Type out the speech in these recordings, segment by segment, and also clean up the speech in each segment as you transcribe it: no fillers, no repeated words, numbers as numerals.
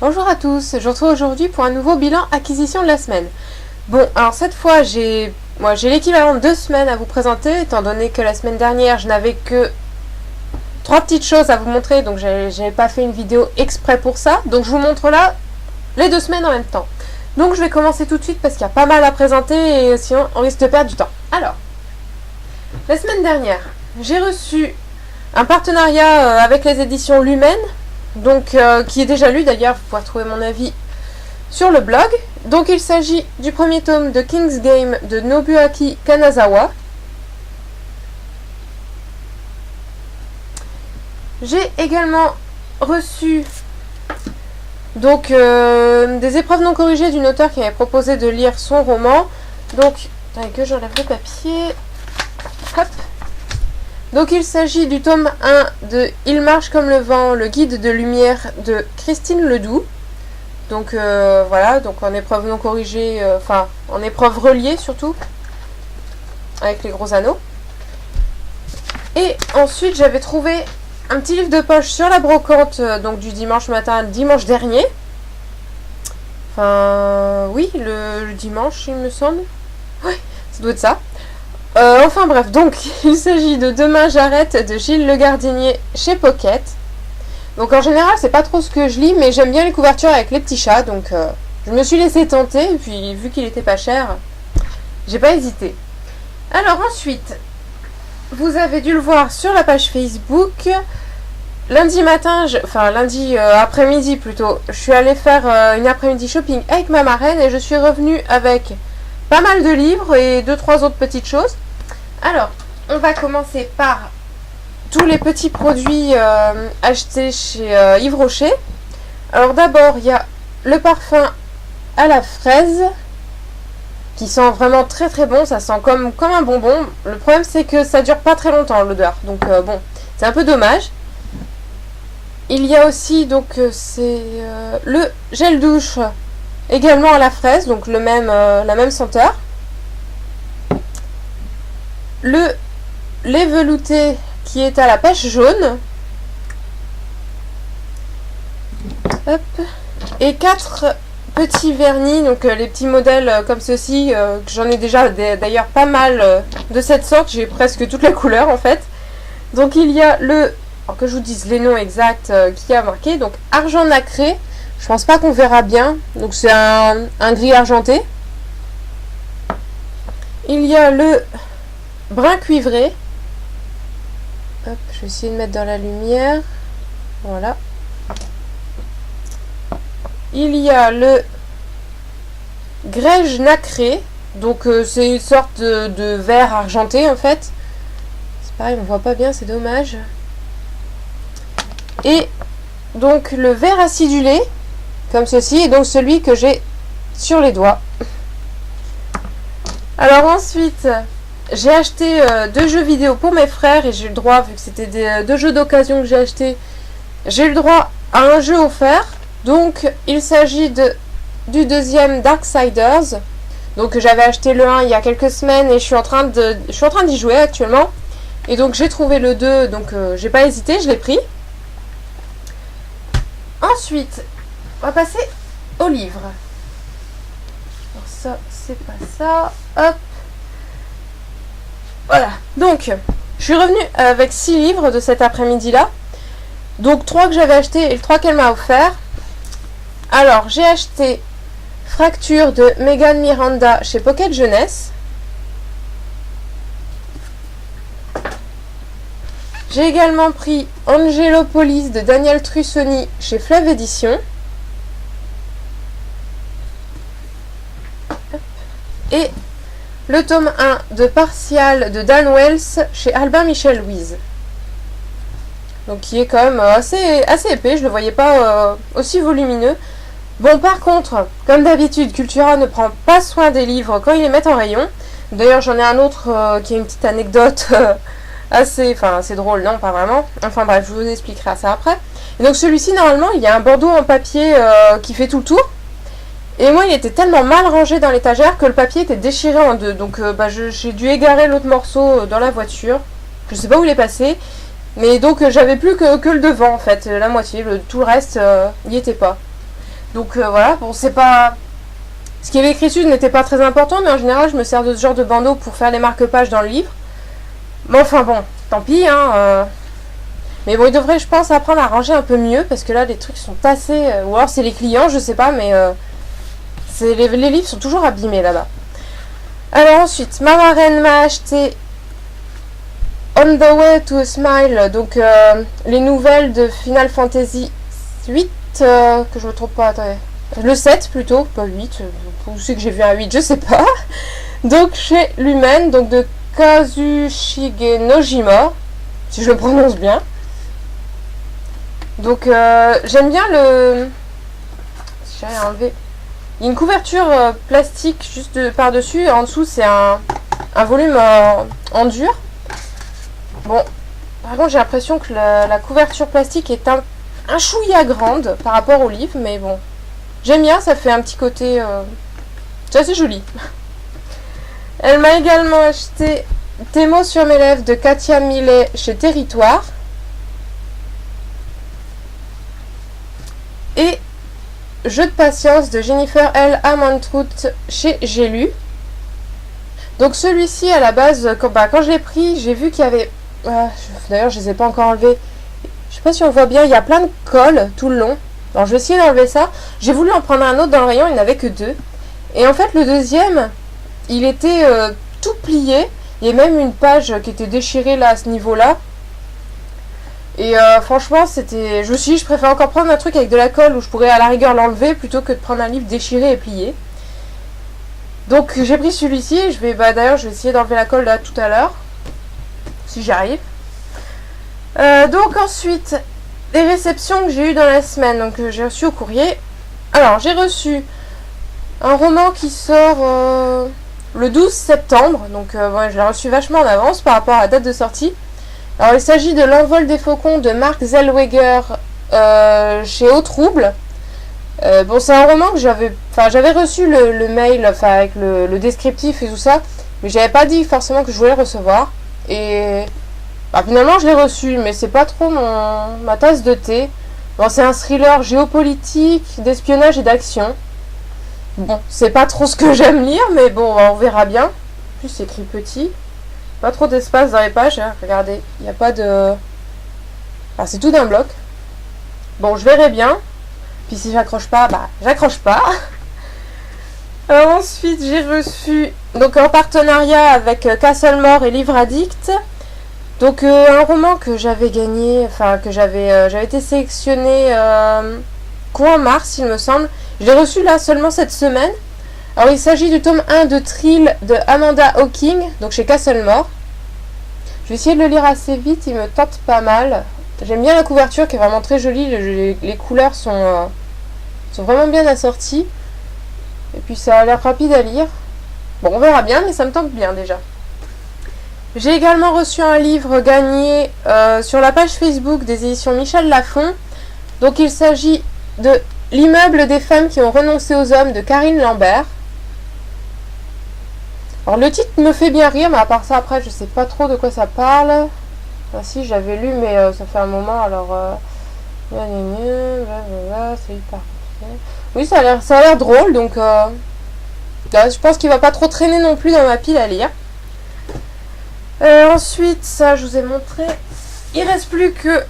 Bonjour à tous, je vous retrouve aujourd'hui pour un nouveau bilan acquisition de la semaine. Bon, alors cette fois j'ai l'équivalent de 2 semaines à vous présenter, étant donné que la semaine dernière je n'avais que 3 petites choses à vous montrer, donc j'avais pas fait une vidéo exprès pour ça, donc je vous montre là les 2 semaines en même temps. Donc je vais commencer tout de suite parce qu'il y a pas mal à présenter et sinon on risque de perdre du temps. Alors, la semaine dernière, j'ai reçu un partenariat avec les éditions Lumen, donc qui est déjà lu d'ailleurs, vous pouvez retrouver mon avis sur le blog. Donc il s'agit du premier tome de King's Game de Nobuaki Kanazawa. J'ai également reçu donc des épreuves non corrigées d'une auteure qui m'avait proposé de lire son roman. Donc, attendez que j'enlève le papier. Hop. Donc il s'agit du tome 1 de Il marche comme le vent, le guide de lumière de Christine Ledoux. Donc voilà, donc en épreuve non corrigée, enfin en épreuve reliée surtout, avec les gros anneaux. Et ensuite j'avais trouvé un petit livre de poche sur la brocante, donc du dimanche matin, dimanche dernier. Enfin oui, le dimanche il me semble. Oui, ça doit être ça. Enfin bref, donc il s'agit de Demain j'arrête de Gilles Le Gardinier chez Pocket. Donc en général c'est pas trop ce que je lis, mais j'aime bien les couvertures avec les petits chats, donc je me suis laissé tenter, et puis vu qu'il était pas cher, j'ai pas hésité. Alors ensuite, vous avez dû le voir sur la page Facebook, lundi matin, lundi après-midi plutôt, je suis allée faire une après-midi shopping avec ma marraine et je suis revenue avec pas mal de livres et 2-3 autres petites choses. Alors, on va commencer par tous les petits produits achetés chez Yves Rocher. Alors d'abord, il y a le parfum à la fraise qui sent vraiment très très bon, ça sent comme un bonbon. Le problème c'est que ça dure pas très longtemps l'odeur, donc bon, c'est un peu dommage. Il y a aussi donc c'est le gel douche également à la fraise, donc la même senteur. Le lait velouté qui est à la pêche jaune. Hop. Et 4 petits vernis, donc les petits modèles comme ceci, que j'en ai déjà d'ailleurs pas mal de cette sorte, j'ai presque toutes les couleurs en fait. Donc il y a alors que je vous dise les noms exacts qui a marqué, donc argent nacré, je pense pas qu'on verra bien, donc c'est un gris argenté. Il y a le brun cuivré. Hop, je vais essayer de mettre dans la lumière. Voilà. Il y a le grège nacré. Donc c'est une sorte de vert argenté en fait. C'est pareil, on voit pas bien, c'est dommage. Et donc le vert acidulé, comme ceci, et donc celui que j'ai sur les doigts. Alors ensuite, j'ai acheté 2 jeux vidéo pour mes frères et j'ai eu le droit, vu que c'était 2 jeux d'occasion que j'ai acheté, j'ai eu le droit à un jeu offert. Donc il s'agit du deuxième Darksiders. Donc j'avais acheté le 1 il y a quelques semaines et je suis en train d'y jouer actuellement. Et donc j'ai trouvé le 2, donc j'ai pas hésité, je l'ai pris. Ensuite, on va passer au livre. Alors ça, c'est pas ça. Hop. Voilà, donc je suis revenue avec 6 livres de cet après-midi-là. Donc 3 que j'avais acheté et le 3 qu'elle m'a offert. Alors, j'ai acheté Fracture de Megan Miranda chez Pocket Jeunesse. J'ai également pris Angelopolis de Daniel Trussoni chez Fleuve Édition. Et le tome 1 de Partial de Dan Wells chez Albin Michel Louise. Donc qui est quand même assez épais, je ne le voyais pas aussi volumineux. Bon, par contre, comme d'habitude, Cultura ne prend pas soin des livres quand ils les mettent en rayon. D'ailleurs, j'en ai un autre qui a une petite anecdote assez drôle, non, pas vraiment. Enfin bref, je vous expliquerai ça après. Et donc celui-ci, normalement, il y a un bandeau en papier qui fait tout le tour. Et moi, il était tellement mal rangé dans l'étagère que le papier était déchiré en deux. Donc, j'ai dû égarer l'autre morceau dans la voiture. Je sais pas où il est passé. Mais donc, j'avais plus que le devant, en fait, la moitié. Tout le reste, n'y était pas. Donc voilà, bon c'est pas... Ce qui avait écrit dessus n'était pas très important, mais en général je me sers de ce genre de bandeau pour faire les marque-pages dans le livre. Mais enfin bon, tant pis, hein. Mais bon, il devrait, je pense, apprendre à ranger un peu mieux, parce que là les trucs sont tassés, ou alors c'est les clients, je sais pas, mais les livres sont toujours abîmés là-bas. Alors ensuite, ma marraine m'a acheté On the Way to a Smile, donc les nouvelles de Final Fantasy 8, que je me trompe pas, attendez. Le 7 plutôt, pas 8, où c'est que j'ai vu un 8, je sais pas. Donc chez Lumen, donc de Kazushige Nojima, si je le prononce bien. Donc j'aime bien le... J'ai enlevé. Il y a une couverture plastique juste par-dessus, et en dessous c'est un volume en dur. Bon, par contre j'ai l'impression que la couverture plastique est un chouïa grande par rapport au livre, mais bon. J'aime bien, ça fait un petit côté... c'est assez joli. Elle m'a également acheté Tes mots sur mes lèvres de Katia Millet chez Territoire. Et Jeu de patience de Jennifer L. Amantrout chez J'ai lu. Donc celui-ci à la base, quand je l'ai pris, j'ai vu qu'il y avait... d'ailleurs je ne les ai pas encore enlevés. Je sais pas si on voit bien, il y a plein de colle tout le long. Alors je vais essayer d'enlever ça. J'ai voulu en prendre un autre dans le rayon, il n'y en avait que 2. Et en fait le deuxième, il était tout plié. Il y a même une page qui était déchirée là à ce niveau-là. Et franchement c'était... Je me suis dit, je préfère encore prendre un truc avec de la colle où je pourrais à la rigueur l'enlever plutôt que de prendre un livre déchiré et plié. Donc j'ai pris celui-ci. D'ailleurs je vais essayer d'enlever la colle là tout à l'heure. Si j'y arrive. Donc ensuite... Les réceptions que j'ai eues dans la semaine, donc j'ai reçu au courrier. Alors, j'ai reçu un roman qui sort le 12 septembre, donc je l'ai reçu vachement en avance par rapport à la date de sortie. Alors, il s'agit de L'envol des faucons de Mark Zellweger chez Au Trouble. Bon, c'est un roman que j'avais reçu le mail avec le descriptif et tout ça, mais j'avais pas dit forcément que je voulais le recevoir. Et... finalement je l'ai reçu, mais c'est pas trop ma tasse de thé. Bon, c'est un thriller géopolitique, d'espionnage et d'action. Bon, c'est pas trop ce que j'aime lire, mais bon, on verra bien. En plus c'est écrit petit. Pas trop d'espace dans les pages, hein. Regardez, il n'y a pas de... c'est tout d'un bloc. Bon, je verrai bien. Puis si j'accroche pas, j'accroche pas. Ensuite, j'ai reçu, donc en partenariat avec Castlemore et Livre Addict, donc un roman que j'avais gagné, que j'avais été sélectionné courant mars il me semble. Je l'ai reçu là seulement cette semaine. Alors il s'agit du tome 1 de Thrill de Amanda Hawking, donc chez Castlemore. Je vais essayer de le lire assez vite, il me tente pas mal. J'aime bien la couverture qui est vraiment très jolie, les couleurs sont vraiment bien assorties. Et puis ça a l'air rapide à lire. Bon, on verra bien, mais ça me tente bien déjà. J'ai également reçu un livre gagné sur la page Facebook des éditions Michel Lafon. Donc il s'agit de L'immeuble des femmes qui ont renoncé aux hommes de Karine Lambert. Alors le titre me fait bien rire, mais à part ça après je sais pas trop de quoi ça parle. Enfin si, j'avais lu mais ça fait un moment, alors c'est hyper... Oui, ça a l'air drôle, donc je pense qu'il va pas trop traîner non plus dans ma pile à lire. Ensuite, ça je vous ai montré. Il reste plus que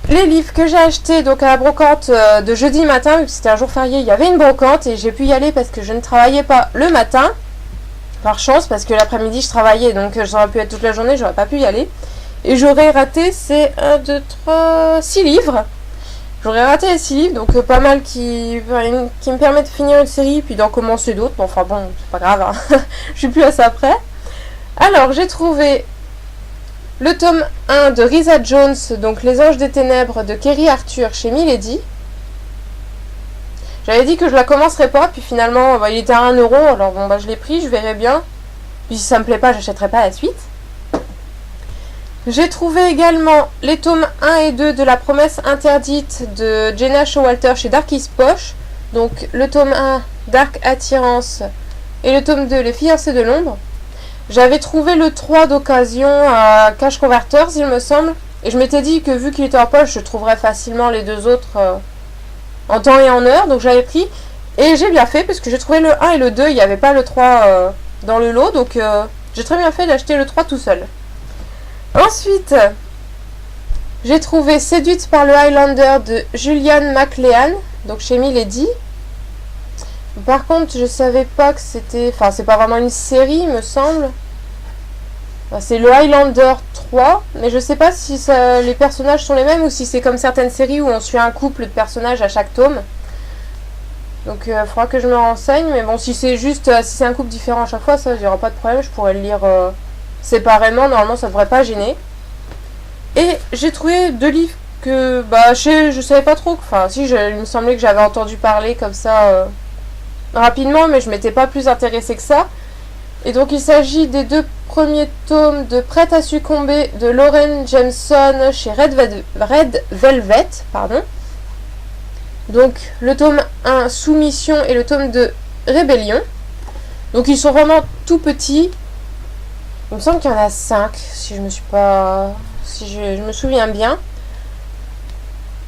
les livres que j'ai achetés donc à la brocante de jeudi matin, vu que c'était un jour férié, il y avait une brocante et j'ai pu y aller parce que je ne travaillais pas le matin. Par chance, parce que l'après-midi je travaillais, donc j'aurais pu être toute la journée, j'aurais pas pu y aller. Et j'aurais raté ces 1, 2, 3, 6 livres. J'aurais raté les 6 livres, donc pas mal qui me permet de finir une série puis d'en commencer d'autres. Bon, enfin bon, c'est pas grave, hein. Je suis plus à ça près. Alors, j'ai trouvé le tome 1 de Risa Jones, donc Les Anges des Ténèbres de Kerry Arthur chez Milady. J'avais dit que je la commencerais pas, puis finalement il était à 1 euro, alors bon je l'ai pris, je verrai bien. Puis si ça me plaît pas, j'achèterai pas la suite. J'ai trouvé également les tomes 1 et 2 de La Promesse Interdite de Jenna Showalter chez Darkest Poche. Donc le tome 1, Dark Attirance, et le tome 2, Les Fiancés de l'Ombre. J'avais trouvé le 3 d'occasion à Cash Converters, il me semble. Et je m'étais dit que vu qu'il était en poche, je trouverais facilement les deux autres en temps et en heure. Donc j'avais pris et j'ai bien fait parce que j'ai trouvé le 1 et le 2. Il n'y avait pas le 3 dans le lot. Donc j'ai très bien fait d'acheter le 3 tout seul. Ensuite, j'ai trouvé Séduite par le Highlander de Julian McLean. Donc chez Milady. Par contre, je savais pas que c'était... Enfin, c'est pas vraiment une série, il me semble. Enfin, c'est le Highlander 3. Mais je sais pas si les personnages sont les mêmes ou si c'est comme certaines séries où on suit un couple de personnages à chaque tome. Donc, il faudra que je me renseigne. Mais bon, si c'est juste... si c'est un couple différent à chaque fois, ça, il n'y aura pas de problème. Je pourrais le lire séparément. Normalement, ça devrait pas gêner. Et j'ai trouvé 2 livres que... Bah, je savais pas trop. Enfin, si, il me semblait que j'avais entendu parler comme ça... rapidement, mais je m'étais pas plus intéressée que ça. Et donc il s'agit des 2 premiers tomes de Prête à succomber de Lauren Jameson chez Red Velvet, pardon. Donc le tome 1 Soumission et le tome 2 Rébellion. Donc ils sont vraiment tout petits. Il me semble qu'il y en a 5 si je me souviens bien.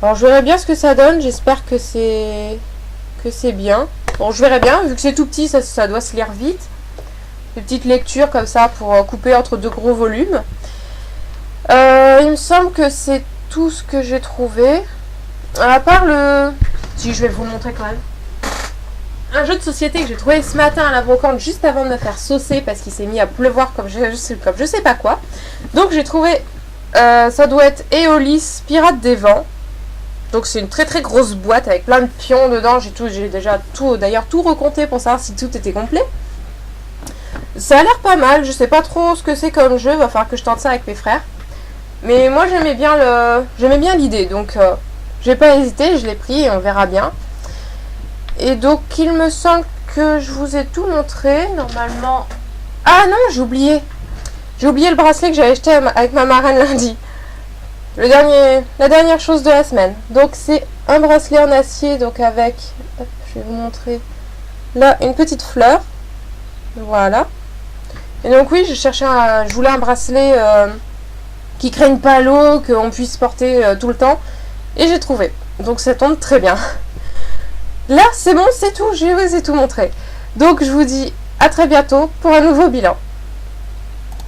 Alors je verrai bien ce que ça donne, j'espère que c'est bien. Bon, je verrai bien, vu que c'est tout petit, ça doit se lire vite. Des petites lectures comme ça pour couper entre 2 gros volumes. Il me semble que c'est tout ce que j'ai trouvé. À part le... Si, je vais vous le montrer quand même. Un jeu de société que j'ai trouvé ce matin à la brocante juste avant de me faire saucer parce qu'il s'est mis à pleuvoir comme je sais pas quoi. Donc j'ai trouvé... ça doit être Eolis, Pirate des Vents. Donc c'est une très très grosse boîte avec plein de pions dedans. J'ai déjà tout recompté pour savoir si tout était complet. Ça a l'air pas mal. Je sais pas trop ce que c'est comme jeu. Va falloir que je tente ça avec mes frères. Mais moi j'aimais bien l'idée. Donc j'ai pas hésité. Je l'ai pris et on verra bien. Et donc il me semble que je vous ai tout montré. Normalement... Ah non, j'ai oublié. J'ai oublié le bracelet que j'avais acheté avec ma marraine lundi. La dernière chose de la semaine. Donc c'est un bracelet en acier, donc avec, hop, je vais vous montrer là une petite fleur. Voilà. Et donc oui, je voulais un bracelet qui craigne pas l'eau, qu'on puisse porter tout le temps. Et j'ai trouvé. Donc ça tombe très bien. Là, c'est bon, c'est tout. Je vous ai tout montré. Donc je vous dis à très bientôt pour un nouveau bilan.